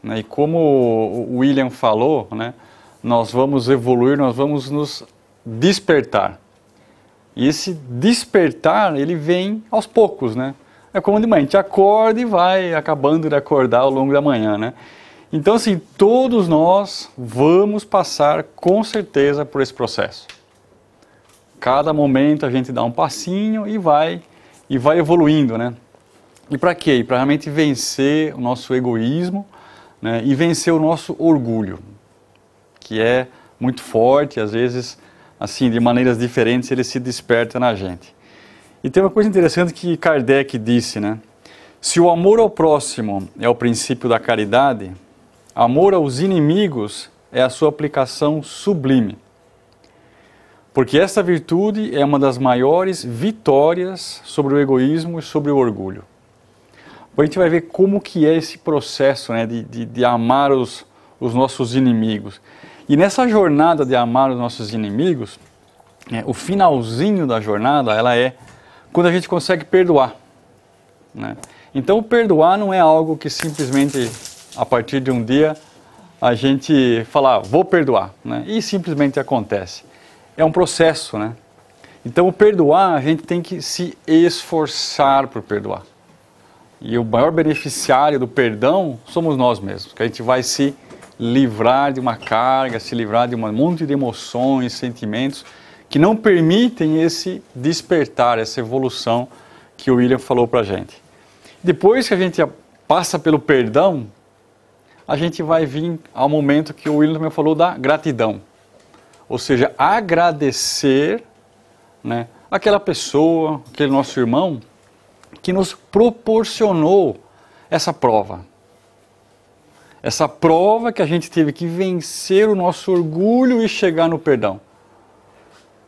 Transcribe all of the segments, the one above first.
né? E como o William falou, né? Nós vamos evoluir, nós vamos nos despertar. E esse despertar, ele vem aos poucos, né? É como de manhã, a gente acorda e vai acabando de acordar ao longo da manhã, né? Então, assim, todos nós vamos passar com certeza por esse processo. Cada momento a gente dá um passinho e vai evoluindo, né? E para quê? Para realmente vencer o nosso egoísmo, né? E vencer o nosso orgulho, que é muito forte, às vezes, assim, de maneiras diferentes, ele se desperta na gente. E tem uma coisa interessante que Kardec disse, né? Se o amor ao próximo é o princípio da caridade, amor aos inimigos é a sua aplicação sublime. Porque essa virtude é uma das maiores vitórias sobre o egoísmo e sobre o orgulho. A gente vai ver como que é esse processo, né, de amar os nossos inimigos. E nessa jornada de amar os nossos inimigos, né, o finalzinho da jornada, ela é quando a gente consegue perdoar, né? Então, o perdoar não é algo que simplesmente, a partir de um dia, a gente fala, vou perdoar, né? E simplesmente acontece. É um processo, né? Então, o perdoar, a gente tem que se esforçar por perdoar. E o maior beneficiário do perdão somos nós mesmos, que a gente vai se livrar de uma carga, se livrar de um monte de emoções, sentimentos, que não permitem esse despertar, essa evolução que o William falou para a gente. Depois que a gente passa pelo perdão, a gente vai vir ao momento que o William também falou da gratidão. Ou seja, agradecer, né, aquela pessoa, aquele nosso irmão, que nos proporcionou essa prova. Essa prova que a gente teve que vencer o nosso orgulho e chegar no perdão.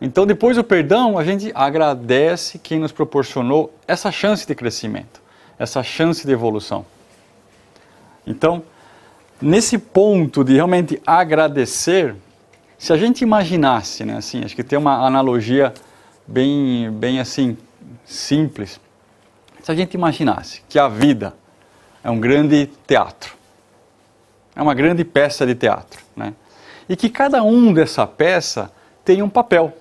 Então, depois do perdão, a gente agradece quem nos proporcionou essa chance de crescimento, essa chance de evolução. Então, nesse ponto de realmente agradecer, se a gente imaginasse, né, assim, acho que tem uma analogia bem assim, simples. Se a gente imaginasse que a vida é um grande teatro, é uma grande peça de teatro, né? E que cada um dessa peça tem um papel.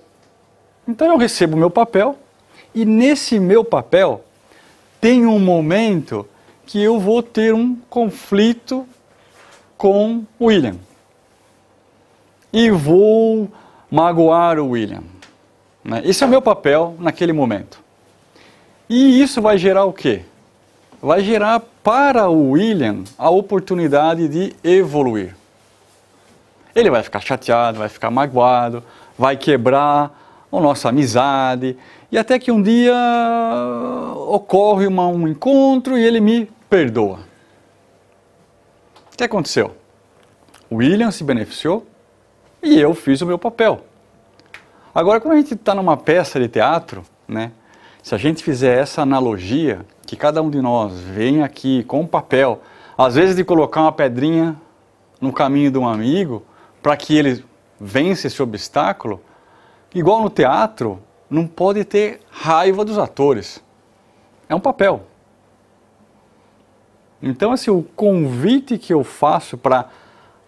Então eu recebo o meu papel e nesse meu papel tem um momento que eu vou ter um conflito com o William. E vou magoar o William, né? Esse é o meu papel naquele momento. E isso vai gerar o quê? Vai gerar para o William a oportunidade de evoluir. Ele vai ficar chateado, vai ficar magoado, vai quebrar a nossa amizade, e até que um dia ocorre um encontro e ele me perdoa. O que aconteceu? O William se beneficiou e eu fiz o meu papel. Agora, quando a gente está numa peça de teatro, né, se a gente fizer essa analogia, que cada um de nós vem aqui com um papel, às vezes de colocar uma pedrinha no caminho de um amigo, para que ele vença esse obstáculo, igual no teatro, não pode ter raiva dos atores. É um papel. Então, assim, o convite que eu faço para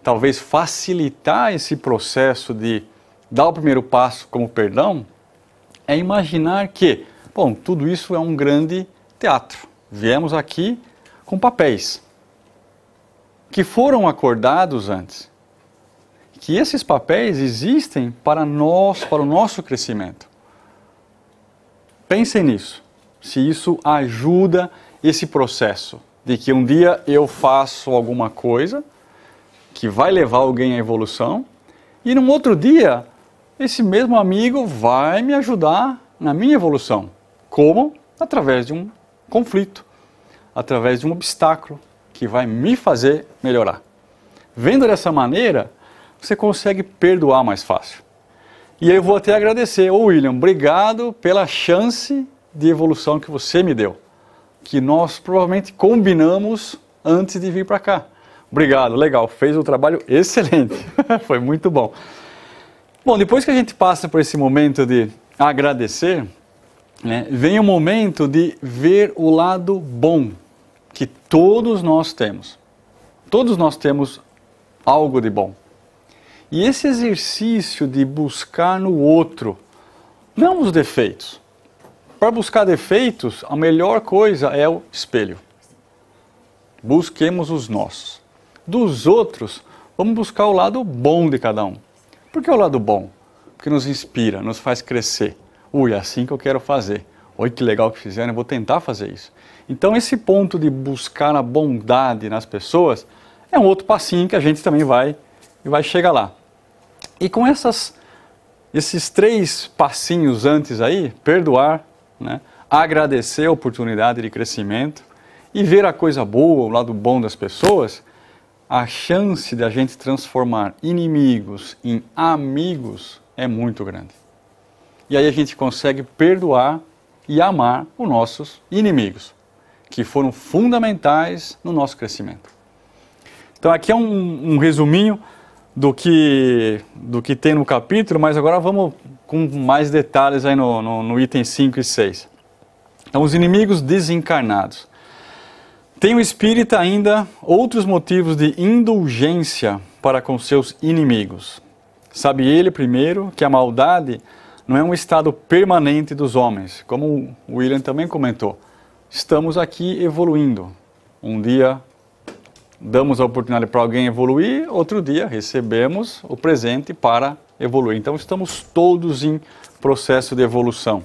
talvez facilitar esse processo de dar o primeiro passo como perdão, é imaginar que, bom, tudo isso é um grande teatro. Viemos aqui com papéis que foram acordados antes. Que esses papéis existem para nós, para o nosso crescimento. Pensem nisso, se isso ajuda esse processo de que um dia eu faço alguma coisa que vai levar alguém à evolução e num outro dia esse mesmo amigo vai me ajudar na minha evolução. Como? Através de um conflito, através de um obstáculo que vai me fazer melhorar. Vendo dessa maneira, você consegue perdoar mais fácil. E aí eu vou até agradecer, William, obrigado pela chance de evolução que você me deu, que nós provavelmente combinamos antes de vir para cá. Obrigado, legal, fez um trabalho excelente, foi muito bom. Bom, depois que a gente passa por esse momento de agradecer, né, vem o momento de ver o lado bom que todos nós temos. Todos nós temos algo de bom. E esse exercício de buscar no outro, não os defeitos. Para buscar defeitos, a melhor coisa é o espelho. Busquemos os nossos. Dos outros, vamos buscar o lado bom de cada um. Por que o lado bom? Porque nos inspira, nos faz crescer. É assim que eu quero fazer. Olha que legal que fizeram, eu vou tentar fazer isso. Então esse ponto de buscar a bondade nas pessoas é um outro passinho que a gente também vai chegar lá. E com esses 3 passinhos antes aí, perdoar, né, agradecer a oportunidade de crescimento e ver a coisa boa, o lado bom das pessoas, a chance de a gente transformar inimigos em amigos é muito grande. E aí a gente consegue perdoar e amar os nossos inimigos, que foram fundamentais no nosso crescimento. Então aqui é um resuminho do que tem no capítulo, mas agora vamos com mais detalhes aí no item 5 e 6. Então, os inimigos desencarnados. Tem o espírita ainda outros motivos de indulgência para com seus inimigos. Sabe ele, primeiro, que a maldade não é um estado permanente dos homens, como o William também comentou. Estamos aqui evoluindo. Um dia damos a oportunidade para alguém evoluir, outro dia recebemos o presente para evoluir. Então estamos todos em processo de evolução,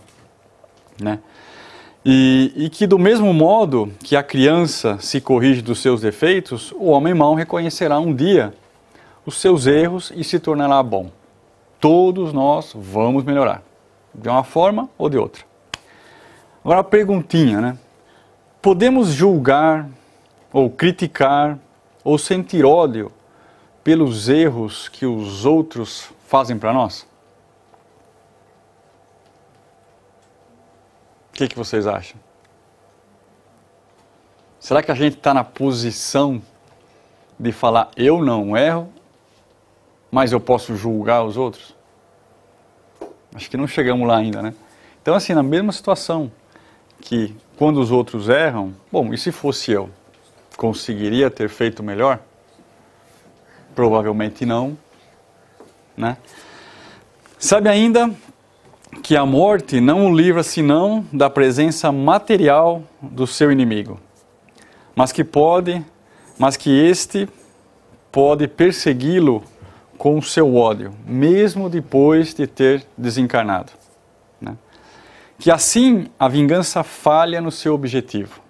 né? E que do mesmo modo que a criança se corrige dos seus defeitos, o homem mau reconhecerá um dia os seus erros e se tornará bom. Todos nós vamos melhorar, de uma forma ou de outra. Agora a perguntinha, né? Podemos julgar ou criticar ou sentir ódio pelos erros que os outros fazem para nós? O que vocês acham? Será que a gente está na posição de falar eu não erro, mas eu posso julgar os outros? Acho que não chegamos lá ainda, né? Então assim, na mesma situação que quando os outros erram, bom, e se fosse eu? Conseguiria ter feito melhor? Provavelmente não, né? Sabe ainda que a morte não o livra senão da presença material do seu inimigo, mas que este pode persegui-lo com o seu ódio, mesmo depois de ter desencarnado, né? Que assim a vingança falha no seu objetivo.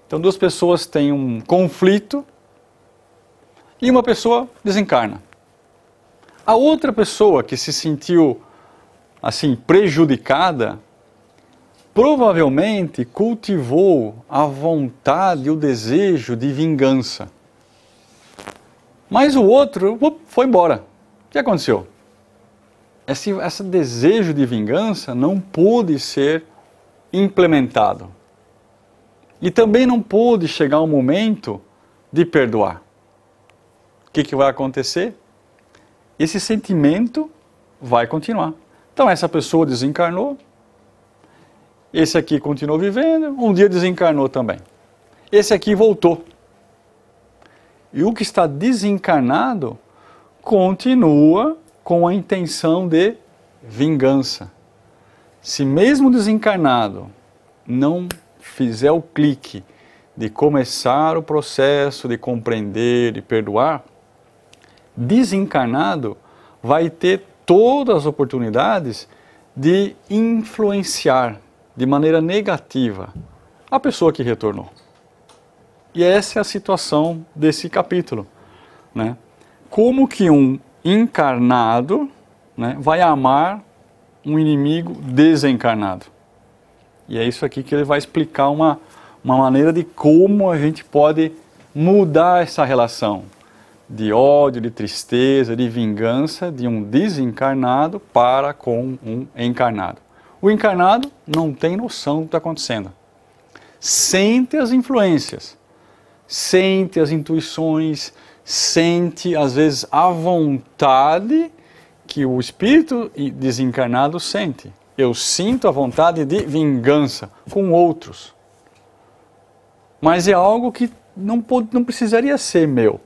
Então 2 pessoas têm um conflito e uma pessoa desencarna. A outra pessoa que se sentiu assim prejudicada, provavelmente cultivou a vontade e o desejo de vingança. Mas o outro foi embora. O que aconteceu? Esse desejo de vingança não pôde ser implementado. E também não pôde chegar o momento de perdoar. O que vai acontecer? Esse sentimento vai continuar. Então essa pessoa desencarnou, esse aqui continuou vivendo, um dia desencarnou também. Esse aqui voltou. E o que está desencarnado continua com a intenção de vingança. Se mesmo desencarnado não fizer o clique de começar o processo de compreender e perdoar, desencarnado vai ter todas as oportunidades de influenciar de maneira negativa a pessoa que retornou. E essa é a situação desse capítulo, né? Como que um encarnado, né, vai amar um inimigo desencarnado? E é isso aqui que ele vai explicar uma maneira de como a gente pode mudar essa relação de ódio, de tristeza, de vingança de um desencarnado para com um encarnado. O encarnado não tem noção do que está acontecendo. Sente as influências, sente as intuições, sente às vezes a vontade que o espírito desencarnado sente. Eu sinto a vontade de vingança com outros. Mas é algo que não precisaria ser meu.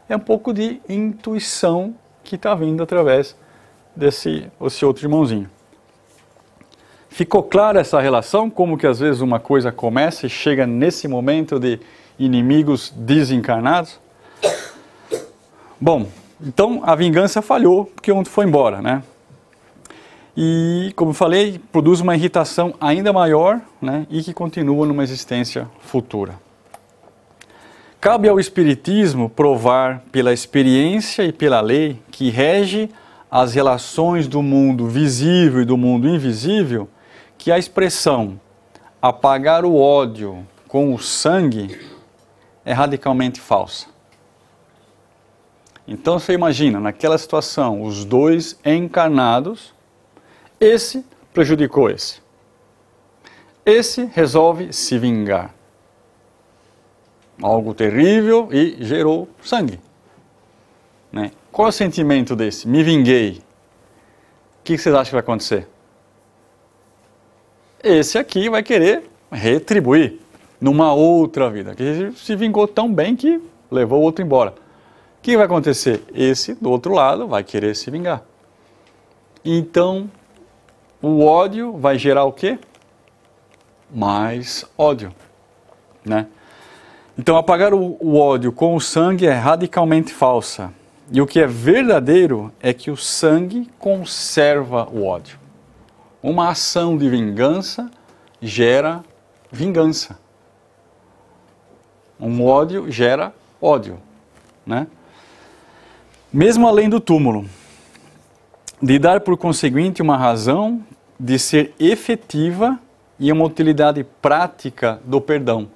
É um pouco de intuição que está vindo através desse outro irmãozinho. Ficou clara essa relação? Como que às vezes uma coisa começa e chega nesse momento de inimigos desencarnados? Bom, então a vingança falhou porque um foi embora, né? E, como eu falei, produz uma irritação ainda maior, né? E que continua numa existência futura. Cabe ao Espiritismo provar pela experiência e pela lei que rege as relações do mundo visível e do mundo invisível, que a expressão apagar o ódio com o sangue é radicalmente falsa. Então você imagina, naquela situação, os dois encarnados, esse prejudicou esse. Esse resolve se vingar. Algo terrível e gerou sangue. Né? Qual é o sentimento desse? Me vinguei. O que vocês acham que vai acontecer? Esse aqui vai querer retribuir numa outra vida. Que se vingou tão bem que levou o outro embora. O que vai acontecer? Esse, do outro lado, vai querer se vingar. Então, o ódio vai gerar o quê? Mais ódio. Né? Então, apagar o ódio com o sangue é radicalmente falsa. E o que é verdadeiro é que o sangue conserva o ódio. Uma ação de vingança gera vingança. Um ódio gera ódio. Né? Mesmo além do túmulo, de dar por conseguinte uma razão de ser efetiva e uma utilidade prática do perdão.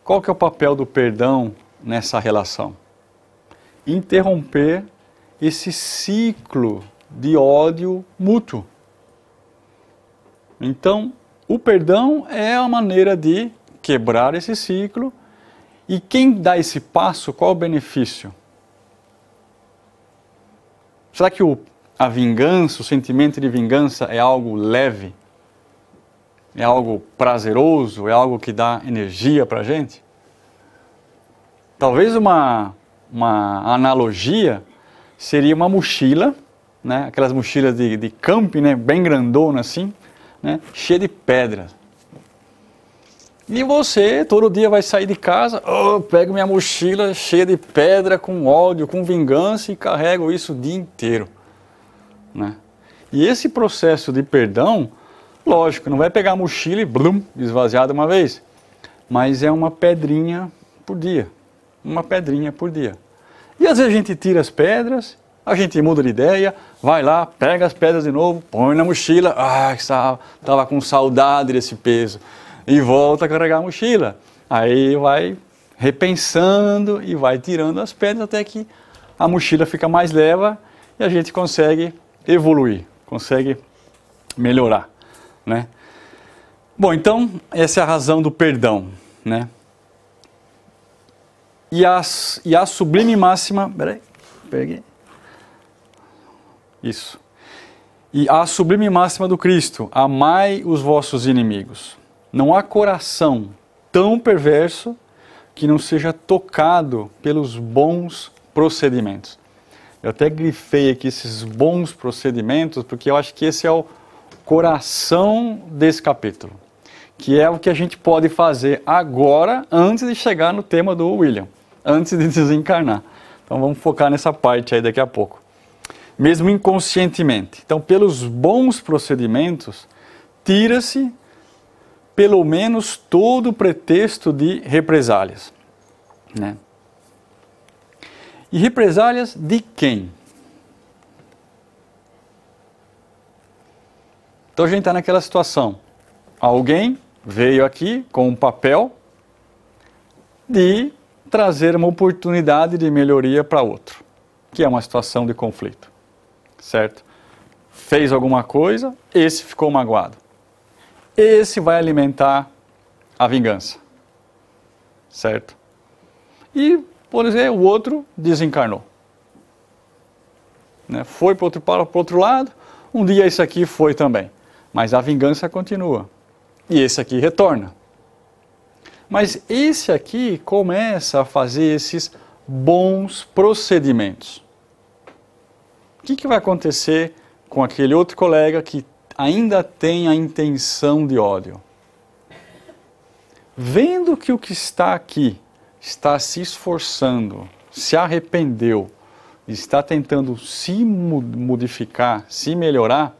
Qual que é o papel do perdão nessa relação? Interromper esse ciclo de ódio mútuo. Então, o perdão é a maneira de quebrar esse ciclo. E quem dá esse passo, qual o benefício? Será que a vingança, o sentimento de vingança é algo leve? É algo prazeroso? É algo que dá energia para a gente? Talvez uma analogia seria uma mochila, né? Aquelas mochilas de camping, né? Bem grandona assim, né? Cheia de pedras. E você todo dia vai sair de casa, pego minha mochila cheia de pedra, com ódio, com vingança e carrego isso o dia inteiro. Né? E esse processo de perdão, lógico, não vai pegar a mochila e blum, esvaziar de uma vez. Mas é uma pedrinha por dia. Uma pedrinha por dia. E às vezes a gente tira as pedras, a gente muda de ideia, vai lá, pega as pedras de novo, põe na mochila, estava com saudade desse peso. E volta a carregar a mochila. Aí vai repensando e vai tirando as pedras até que a mochila fica mais leve e a gente consegue evoluir, consegue melhorar, né? Bom, então essa é a razão do perdão, né? E a sublime máxima, peguei. Isso. E a sublime máxima do Cristo: amai os vossos inimigos. Não há coração tão perverso que não seja tocado pelos bons procedimentos. Eu até grifei aqui esses bons procedimentos, porque eu acho que esse é o coração desse capítulo, que é o que a gente pode fazer agora, antes de chegar no tema do William, antes de desencarnar. Então vamos focar nessa parte aí daqui a pouco. Mesmo inconscientemente. Então, pelos bons procedimentos, tira-se pelo menos todo o pretexto de represálias. Né? E represálias de quem? Então a gente está naquela situação. Alguém veio aqui com um papel de trazer uma oportunidade de melhoria para outro, que é uma situação de conflito. Certo? Fez alguma coisa, esse ficou magoado. Esse vai alimentar a vingança, certo? E, por exemplo, o outro desencarnou. Né? Foi para o outro lado, um dia esse aqui foi também. Mas a vingança continua. E esse aqui retorna. Mas esse aqui começa a fazer esses bons procedimentos. O que vai acontecer com aquele outro colega que ainda tem a intenção de ódio? Vendo que o que está aqui está se esforçando, se arrependeu, está tentando se modificar, se melhorar,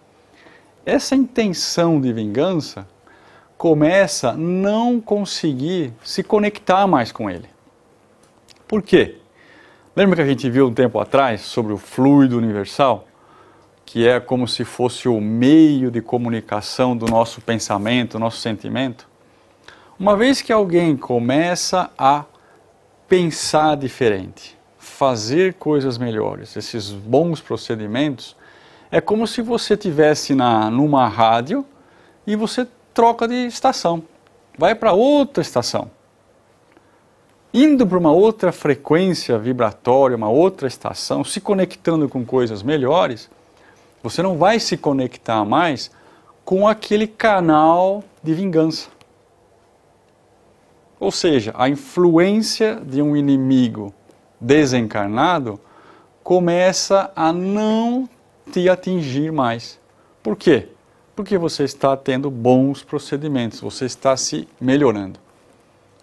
essa intenção de vingança começa a não conseguir se conectar mais com ele. Por quê? Lembra que a gente viu um tempo atrás sobre o fluido universal? Que é como se fosse o meio de comunicação do nosso pensamento, do nosso sentimento? Uma vez que alguém começa a pensar diferente, fazer coisas melhores, esses bons procedimentos, é como se você estivesse numa rádio e você troca de estação, vai para outra estação. Indo para uma outra frequência vibratória, uma outra estação, se conectando com coisas melhores, você não vai se conectar mais com aquele canal de vingança. Ou seja, a influência de um inimigo desencarnado começa a não te atingir mais. Por quê? Porque você está tendo bons procedimentos, você está se melhorando.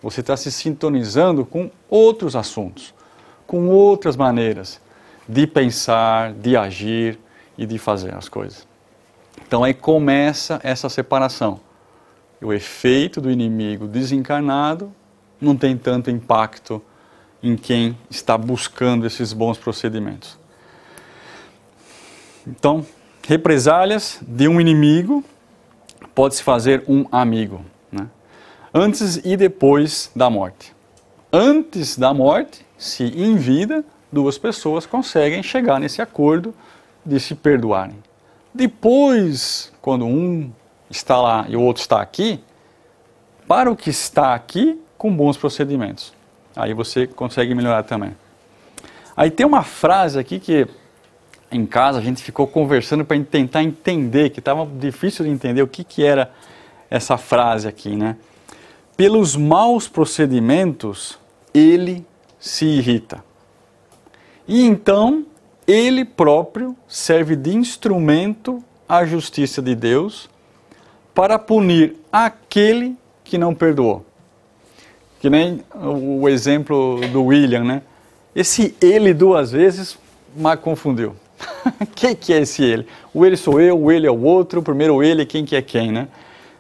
Você está se sintonizando com outros assuntos, com outras maneiras de pensar, de agir e de fazer as coisas. Então aí começa essa separação. O efeito do inimigo desencarnado não tem tanto impacto em quem está buscando esses bons procedimentos. Então, represálias de um inimigo pode-se fazer um amigo, né? Antes e depois da morte. Antes da morte, se em vida, duas pessoas conseguem chegar nesse acordo de se perdoarem. Depois, quando um está lá e o outro está aqui, para o que está aqui, com bons procedimentos. Aí você consegue melhorar também. Aí tem uma frase aqui que em casa a gente ficou conversando para tentar entender, que estava difícil de entender o que era essa frase aqui, né? Pelos maus procedimentos, ele se irrita. E então, ele próprio serve de instrumento à justiça de Deus para punir aquele que não perdoou. Que nem o exemplo do William, né? Esse ele duas vezes me confundiu. Quem que é esse ele? O ele sou eu, o ele é o outro, o primeiro ele, quem que é quem, né?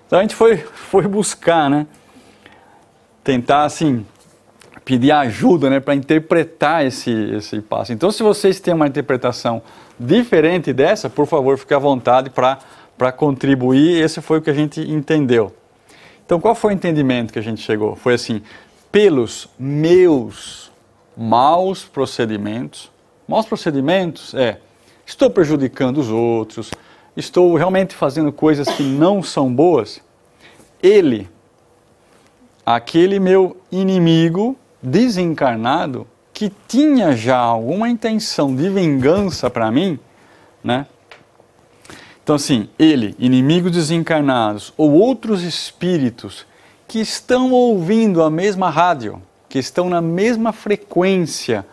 Então a gente foi buscar, né? Tentar, assim, pedir ajuda, né? Para interpretar esse passo. Então, se vocês têm uma interpretação diferente dessa, por favor, fique à vontade para contribuir. Esse foi o que a gente entendeu. Então, qual foi o entendimento que a gente chegou? Foi assim, pelos meus maus procedimentos estou prejudicando os outros, estou realmente fazendo coisas que não são boas, ele, aquele meu inimigo desencarnado, que tinha já alguma intenção de vingança para mim, né? Então assim, ele, inimigos desencarnados ou outros espíritos que estão ouvindo a mesma rádio, que estão na mesma frequência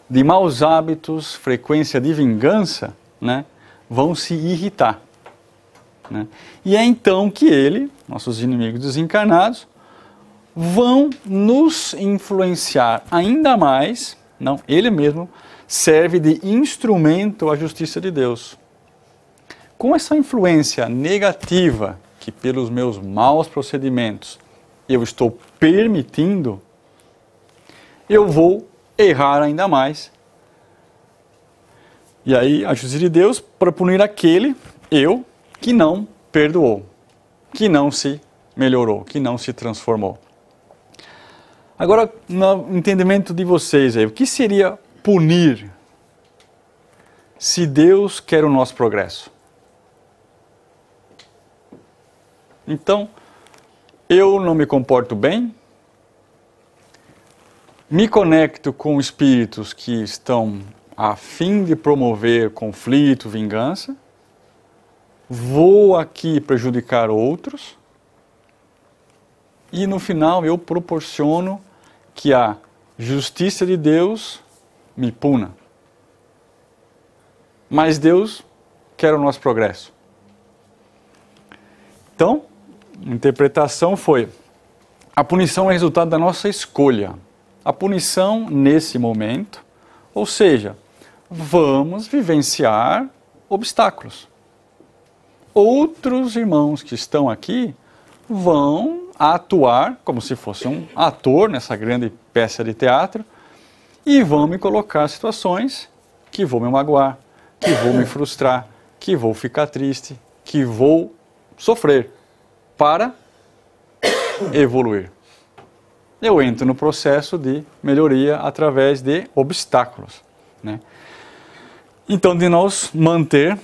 de maus hábitos, frequência de vingança, né, vão se irritar, né? E é então que ele, nossos inimigos desencarnados, vão nos influenciar ainda mais, não, ele mesmo serve de instrumento à justiça de Deus. Com essa influência negativa que pelos meus maus procedimentos eu estou permitindo, eu vou errar ainda mais. E aí a justiça de Deus para punir aquele, eu, que não perdoou, que não se melhorou, que não se transformou. Agora, no entendimento de vocês aí, o que seria punir se Deus quer o nosso progresso? Então, eu não me comporto bem, me conecto com espíritos que estão a fim de promover conflito, vingança, vou aqui prejudicar outros, e no final eu proporciono que a justiça de Deus me puna. Mas Deus quer o nosso progresso. Então, a interpretação foi: a punição é resultado da nossa escolha. A punição nesse momento, ou seja, vamos vivenciar obstáculos. Outros irmãos que estão aqui vão atuar como se fosse um ator nessa grande peça de teatro e vão me colocar em situações que vou me magoar, que vou me frustrar, que vou ficar triste, que vou sofrer para evoluir. Eu entro no processo de melhoria através de obstáculos, né? Então, de nós manter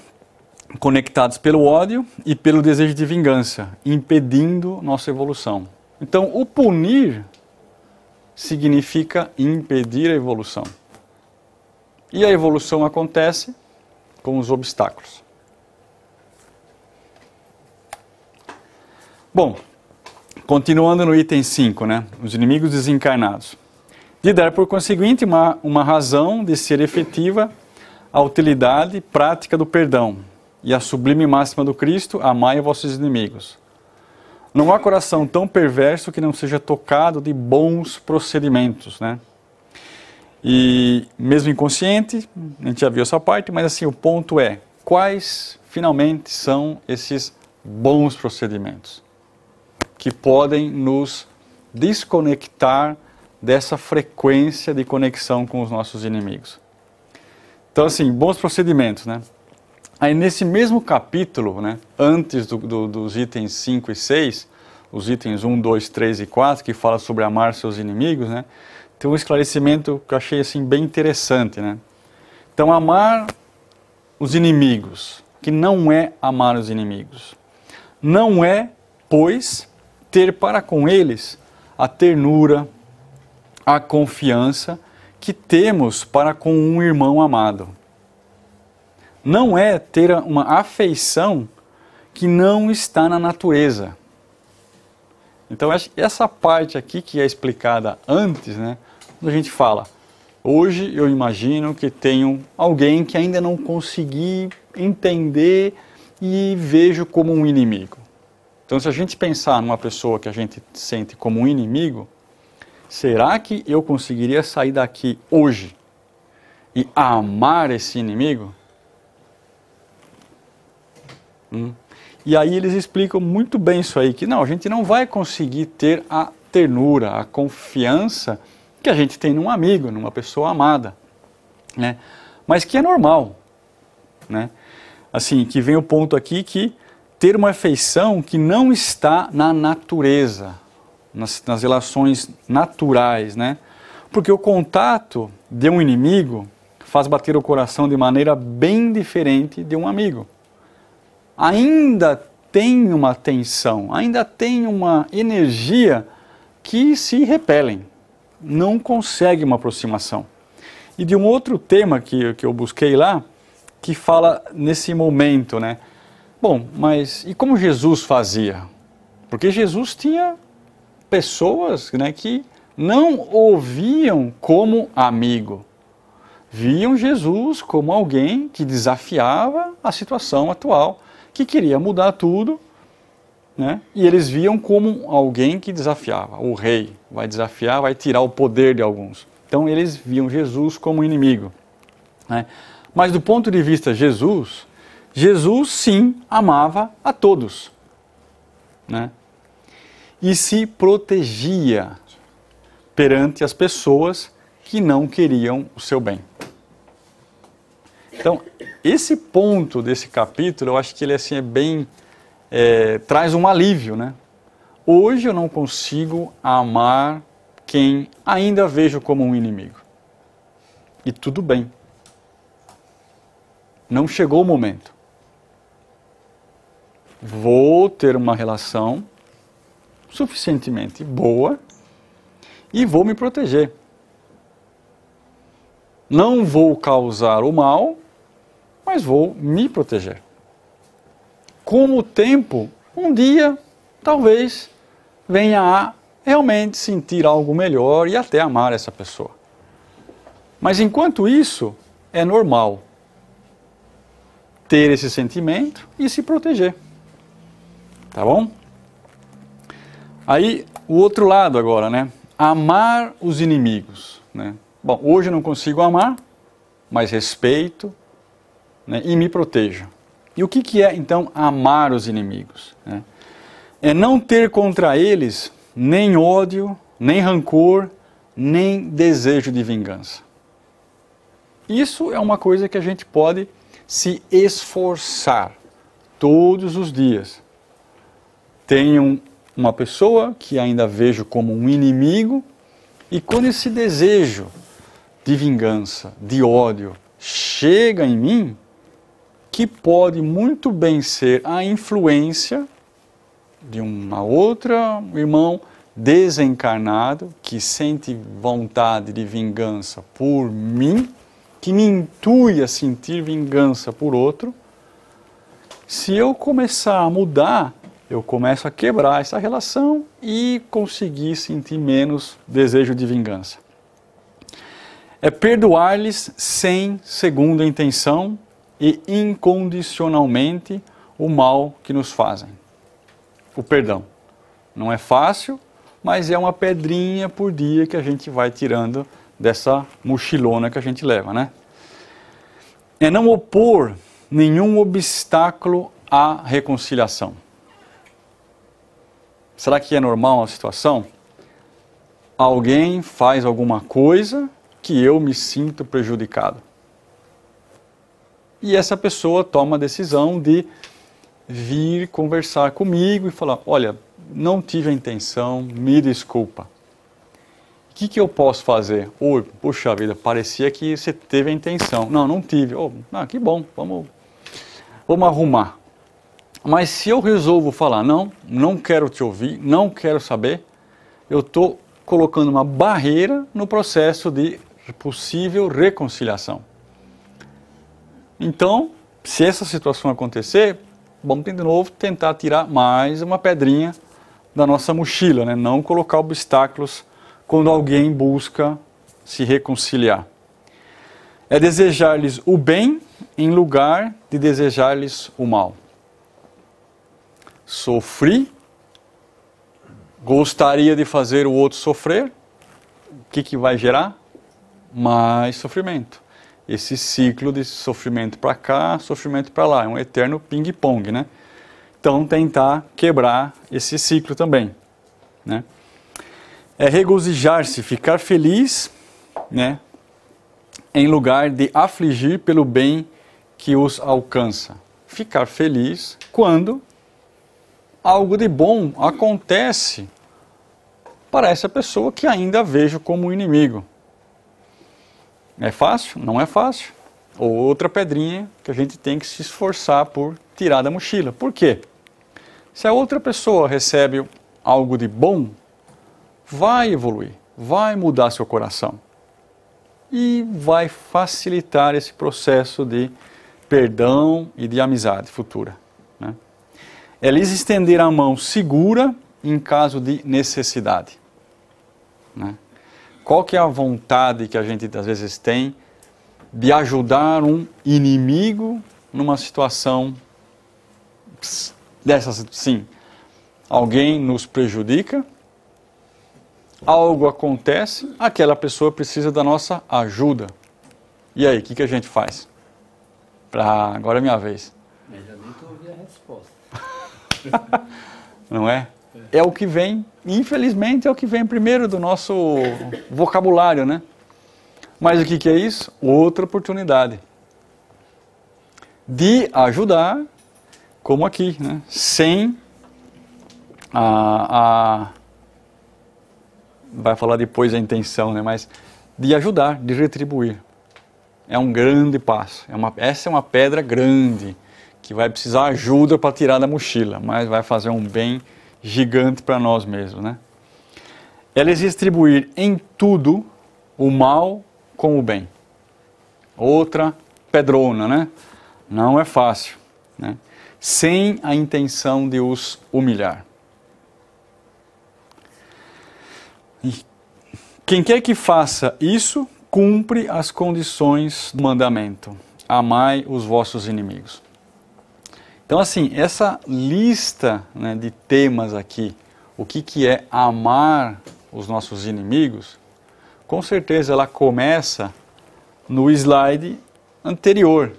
conectados pelo ódio e pelo desejo de vingança, impedindo nossa evolução. Então, o punir significa impedir a evolução. E a evolução acontece com os obstáculos. Bom, continuando no item 5, né? Os inimigos desencarnados. De dar, por conseguinte, uma razão de ser efetiva a utilidade prática do perdão e a sublime máxima do Cristo: amai vossos inimigos. Não há coração tão perverso que não seja tocado de bons procedimentos, né? E mesmo inconsciente, a gente já viu essa parte, mas assim, o ponto é: quais finalmente são esses bons procedimentos que podem nos desconectar dessa frequência de conexão com os nossos inimigos? Então, assim, bons procedimentos, né? Aí nesse mesmo capítulo, né, antes dos itens 5 e 6, os itens 1, 2, 3 e 4, que fala sobre amar seus inimigos, né, tem um esclarecimento que eu achei assim, bem interessante, né? Então, amar os inimigos, que não é amar os inimigos. Não é, pois, ter para com eles a ternura, a confiança que temos para com um irmão amado. Não é ter uma afeição que não está na natureza. Então, essa parte aqui que é explicada antes, né, quando a gente fala, hoje eu imagino que tenho alguém que ainda não consegui entender e vejo como um inimigo. Então, se a gente pensar numa pessoa que a gente sente como um inimigo, será que eu conseguiria sair daqui hoje e amar esse inimigo? E aí eles explicam muito bem isso aí, que não, a gente não vai conseguir ter a ternura, a confiança que a gente tem num amigo, numa pessoa amada, né? Mas que é normal, né? Assim, que vem o ponto aqui que ter uma afeição que não está na natureza, nas relações naturais, né? Porque o contato de um inimigo faz bater o coração de maneira bem diferente de um amigo. Ainda tem uma tensão, ainda tem uma energia que se repelem, não consegue uma aproximação. E de um outro tema que eu busquei lá, que fala nesse momento, né? Bom, mas e como Jesus fazia? Porque Jesus tinha pessoas, né, que não o viam como amigo, viam Jesus como alguém que desafiava a situação atual, que queria mudar tudo, né? E eles viam como alguém que desafiava. O rei vai desafiar, vai tirar o poder de alguns. Então eles viam Jesus como inimigo, né? Mas do ponto de vista Jesus sim amava a todos, né? E se protegia perante as pessoas que não queriam o seu bem. Então, esse ponto desse capítulo, eu acho que ele assim, traz um alívio, né? Hoje eu não consigo amar quem ainda vejo como um inimigo. E tudo bem. Não chegou o momento. Vou ter uma relação suficientemente boa e vou me proteger. Não vou causar o mal, mas vou me proteger. Com o tempo, um dia, talvez, venha a realmente sentir algo melhor e até amar essa pessoa. Mas enquanto isso, é normal ter esse sentimento e se proteger. Tá bom? Aí, o outro lado agora, né? Amar os inimigos, né? Bom, hoje eu não consigo amar, mas respeito, né? E me protejo. E o que é, então, amar os inimigos? Né? É não ter contra eles nem ódio, nem rancor, nem desejo de vingança. Isso é uma coisa que a gente pode se esforçar todos os dias. Tenho uma pessoa que ainda vejo como um inimigo, e quando esse desejo de vingança, de ódio, chega em mim, que pode muito bem ser a influência de uma outra irmão desencarnado que sente vontade de vingança por mim, que me intui a sentir vingança por outro. Se eu começar a mudar, eu começo a quebrar essa relação e conseguir sentir menos desejo de vingança. É perdoar-lhes sem segunda intenção e incondicionalmente o mal que nos fazem. O perdão. Não é fácil, mas é uma pedrinha por dia que a gente vai tirando dessa mochilona que a gente leva, né? É não opor nenhum obstáculo à reconciliação. Será que é normal uma situação? Alguém faz alguma coisa que eu me sinto prejudicado. E essa pessoa toma a decisão de vir conversar comigo e falar, olha, não tive a intenção, me desculpa. O que eu posso fazer? Oi, puxa vida, parecia que você teve a intenção. Não, não tive. Oh, que bom, vamos arrumar. Mas se eu resolvo falar, não quero te ouvir, não quero saber, eu estou colocando uma barreira no processo de possível reconciliação. Então, se essa situação acontecer, vamos de novo tentar tirar mais uma pedrinha da nossa mochila, né? Não colocar obstáculos quando alguém busca se reconciliar. É desejar-lhes o bem em lugar de desejar-lhes o mal. Sofri, gostaria de fazer o outro sofrer, o que vai gerar? Mais sofrimento. Esse ciclo de sofrimento para cá, sofrimento para lá, é um eterno ping-pong, né? Então, tentar quebrar esse ciclo também, né? É regozijar-se, ficar feliz, né? Em lugar de afligir pelo bem que os alcança. Ficar feliz quando algo de bom acontece para essa pessoa que ainda vejo como inimigo. É fácil? Não é fácil. Outra pedrinha que a gente tem que se esforçar por tirar da mochila. Por quê? Se a outra pessoa recebe algo de bom, vai evoluir, vai mudar seu coração e vai facilitar esse processo de perdão e de amizade futura, né? É lhes estender a mão segura em caso de necessidade, né? Qual que é a vontade que a gente às vezes tem de ajudar um inimigo numa situação dessas? Sim, alguém nos prejudica, algo acontece, aquela pessoa precisa da nossa ajuda. E aí, o que a gente faz? Agora é minha vez. Ainda nem que eu ouvi a resposta. Não é? É o que vem, infelizmente, é o que vem primeiro do nosso vocabulário, né? Mas o que é isso? Outra oportunidade de ajudar, como aqui, né? Sem vai falar depois a intenção, né? Mas de ajudar, de retribuir. É um grande passo. Essa é uma pedra grande que vai precisar ajuda para tirar da mochila, mas vai fazer um bem gigante para nós mesmos, né? É lhes distribuir em tudo o mal com o bem. Outra pedrona, né? Não é fácil, né? Sem a intenção de os humilhar. Quem quer que faça isso, cumpre as condições do mandamento. Amai os vossos inimigos. Então, assim, essa lista, né, de temas aqui, o que é amar os nossos inimigos, com certeza ela começa no slide anterior,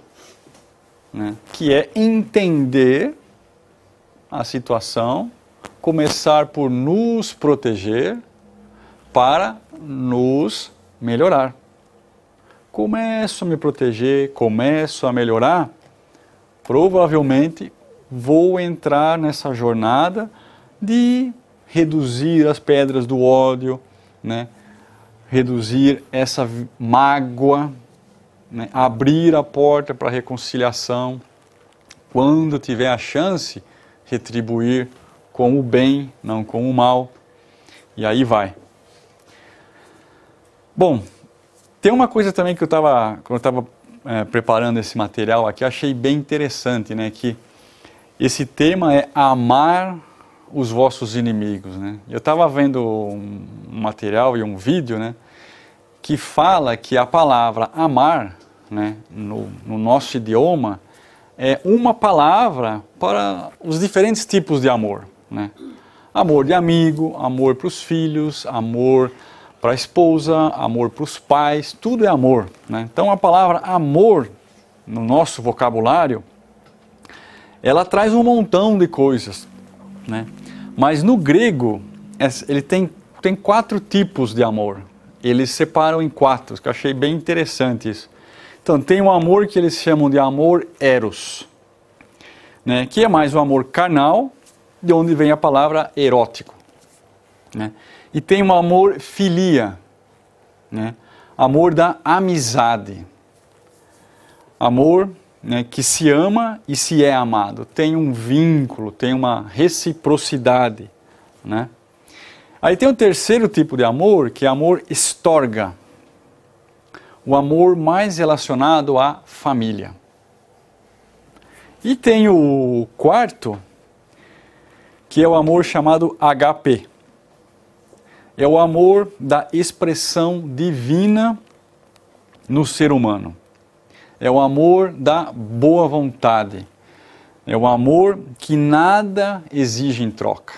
né, que é entender a situação, começar por nos proteger para nos melhorar. Começo a me proteger, começo a melhorar, provavelmente vou entrar nessa jornada de reduzir as pedras do ódio, né? Reduzir essa mágoa, né? Abrir a porta para a reconciliação, quando tiver a chance, retribuir com o bem, não com o mal, e aí vai. Bom, tem uma coisa também que quando eu estava preparando esse material aqui, achei bem interessante, né, que esse tema é amar os vossos inimigos, né? Eu estava vendo um material e um vídeo, né, que fala que a palavra amar, né, no nosso idioma, é uma palavra para os diferentes tipos de amor, né? Amor de amigo, amor para os filhos, amor para a esposa, amor para os pais, tudo é amor, né? Então a palavra amor, no nosso vocabulário, ela traz um montão de coisas, né? Mas no grego, ele tem 4 tipos de amor. Eles separam em 4, que eu achei bem interessante isso. Então tem um amor que eles chamam de amor eros, né? Que é mais o amor carnal, de onde vem a palavra erótico, né? E tem o amor filia, né? Amor da amizade. Amor, né, que se ama e se é amado. Tem um vínculo, tem uma reciprocidade, né? Aí tem o terceiro tipo de amor, que é amor estorga. O amor mais relacionado à família. E tem o quarto, que é o amor chamado HP. É o amor da expressão divina no ser humano. É o amor da boa vontade. É o amor que nada exige em troca.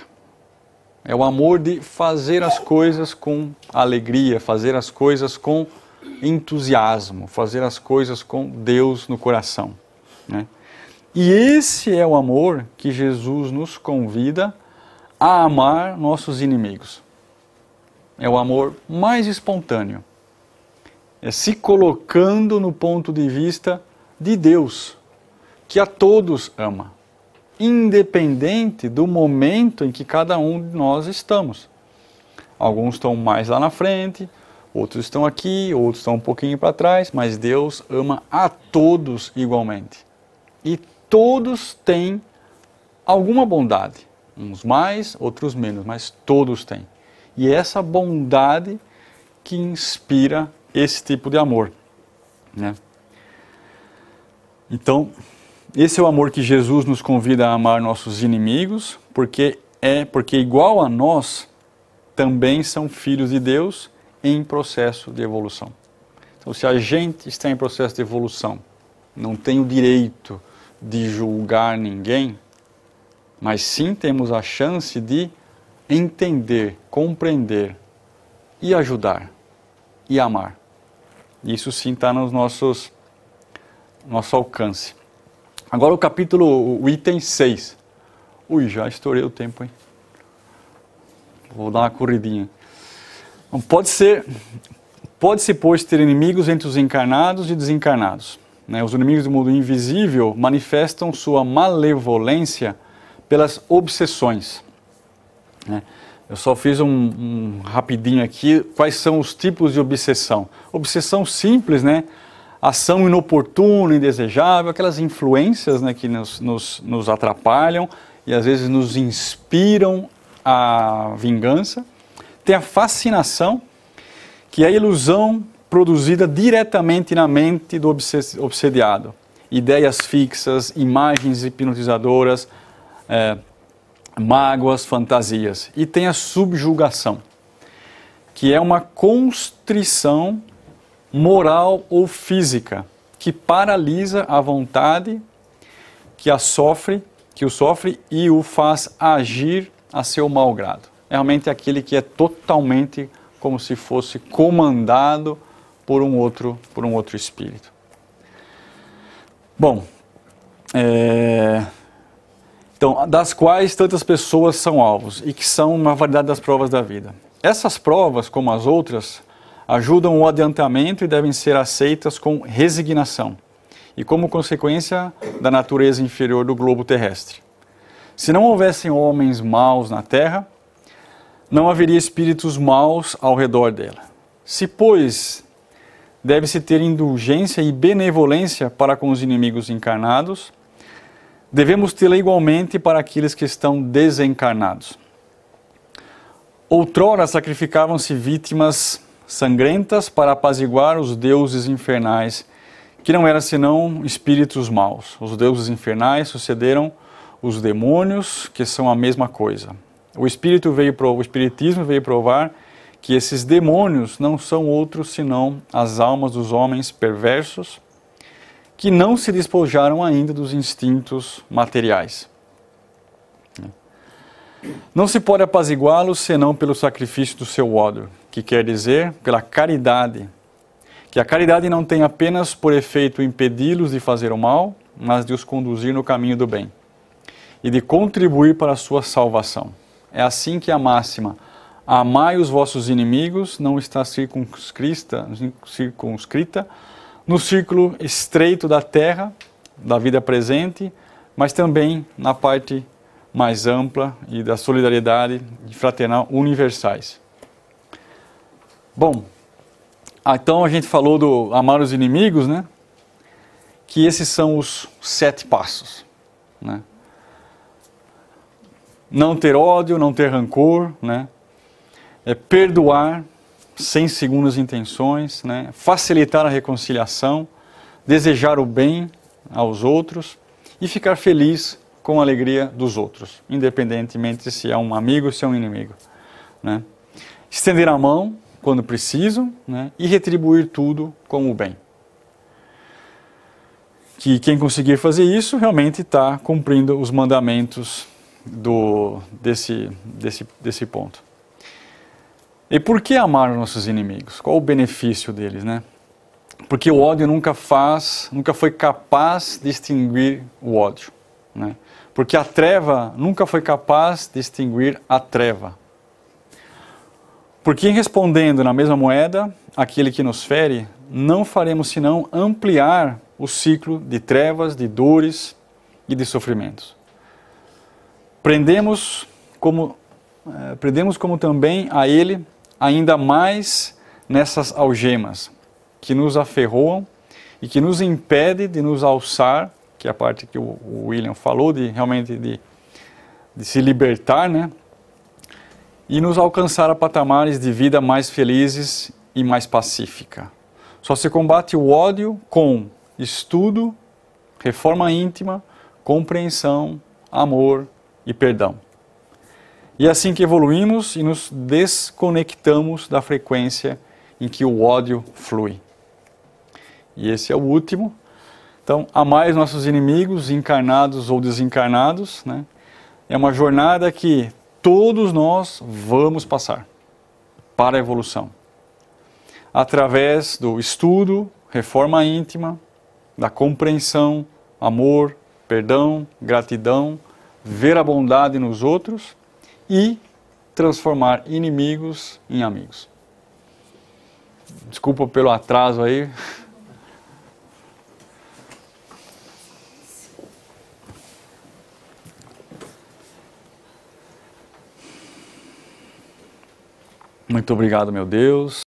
É o amor de fazer as coisas com alegria, fazer as coisas com entusiasmo, fazer as coisas com Deus no coração, né? E esse é o amor que Jesus nos convida a amar nossos inimigos. É o amor mais espontâneo. É se colocando no ponto de vista de Deus, que a todos ama, independente do momento em que cada um de nós estamos. Alguns estão mais lá na frente, outros estão aqui, outros estão um pouquinho para trás, mas Deus ama a todos igualmente. E todos têm alguma bondade, uns mais, outros menos, mas todos têm. E é essa bondade que inspira esse tipo de amor, né? Então, esse é o amor que Jesus nos convida a amar nossos inimigos, porque igual a nós, também são filhos de Deus em processo de evolução. Então, se a gente está em processo de evolução, não tem o direito de julgar ninguém, mas sim temos a chance de entender, compreender e ajudar e amar. Isso sim está no nosso alcance. Agora o item 6. Ui, já estourei o tempo, hein? Vou dar uma corridinha. Pode-se, pois, ter inimigos entre os encarnados e desencarnados, né? Os inimigos do mundo invisível manifestam sua malevolência pelas obsessões, né? Eu só fiz um rapidinho aqui, quais são os tipos de obsessão. Obsessão simples, né? Ação inoportuna, indesejável, aquelas influências, né, que nos atrapalham e às vezes nos inspiram a vingança. Tem a fascinação, que é a ilusão produzida diretamente na mente do obsediado. Ideias fixas, imagens hipnotizadoras, mágoas, fantasias. E tem a subjugação, que é uma constrição moral ou física que paralisa a vontade que o sofre e o faz agir a seu mau grado. É realmente aquele que é totalmente como se fosse comandado por um outro espírito. Bom, então, das quais tantas pessoas são alvos e que são uma variedade das provas da vida. Essas provas, como as outras, ajudam o adiantamento e devem ser aceitas com resignação e como consequência da natureza inferior do globo terrestre. Se não houvessem homens maus na terra, não haveria espíritos maus ao redor dela. Se, pois, deve-se ter indulgência e benevolência para com os inimigos encarnados, devemos tê-la igualmente para aqueles que estão desencarnados. Outrora sacrificavam-se vítimas sangrentas para apaziguar os deuses infernais, que não eram senão espíritos maus. Os deuses infernais sucederam os demônios, que são a mesma coisa. O Espiritismo veio provar que esses demônios não são outros senão as almas dos homens perversos, que não se despojaram ainda dos instintos materiais. Não se pode apaziguá-los senão pelo sacrifício do seu ódio, que quer dizer pela caridade, que a caridade não tem apenas por efeito impedi-los de fazer o mal, mas de os conduzir no caminho do bem e de contribuir para a sua salvação. É assim que a máxima amai os vossos inimigos não está circunscrita no círculo estreito da terra, da vida presente, mas também na parte mais ampla e da solidariedade fraternal universais. Bom, então a gente falou do amar os inimigos, né? Que esses são os 7 passos, né? Não ter ódio, não ter rancor, né? Perdoar sem segundas intenções, né? Facilitar a reconciliação, desejar o bem aos outros e ficar feliz com a alegria dos outros, independentemente se é um amigo ou se é um inimigo, né? Estender a mão quando precisam, né? E retribuir tudo com o bem. Que quem conseguir fazer isso realmente está cumprindo os mandamentos desse ponto. E por que amar os nossos inimigos? Qual o benefício deles, né? Porque o ódio nunca foi capaz de extinguir o ódio, né? Porque a treva nunca foi capaz de extinguir a treva. Porque respondendo na mesma moeda, aquele que nos fere, não faremos senão ampliar o ciclo de trevas, de dores e de sofrimentos. Prendemos como também a ele ainda mais nessas algemas que nos aferroam e que nos impede de nos alçar, que é a parte que o William falou, de realmente de se libertar, né? E nos alcançar a patamares de vida mais felizes e mais pacífica. Só se combate o ódio com estudo, reforma íntima, compreensão, amor e perdão. E é assim que evoluímos e nos desconectamos da frequência em que o ódio flui. E esse é o último. Então, amai os nossos inimigos, encarnados ou desencarnados, né? É uma jornada que todos nós vamos passar para a evolução. Através do estudo, reforma íntima, da compreensão, amor, perdão, gratidão, ver a bondade nos outros e transformar inimigos em amigos. Desculpa pelo atraso aí. Muito obrigado, meu Deus.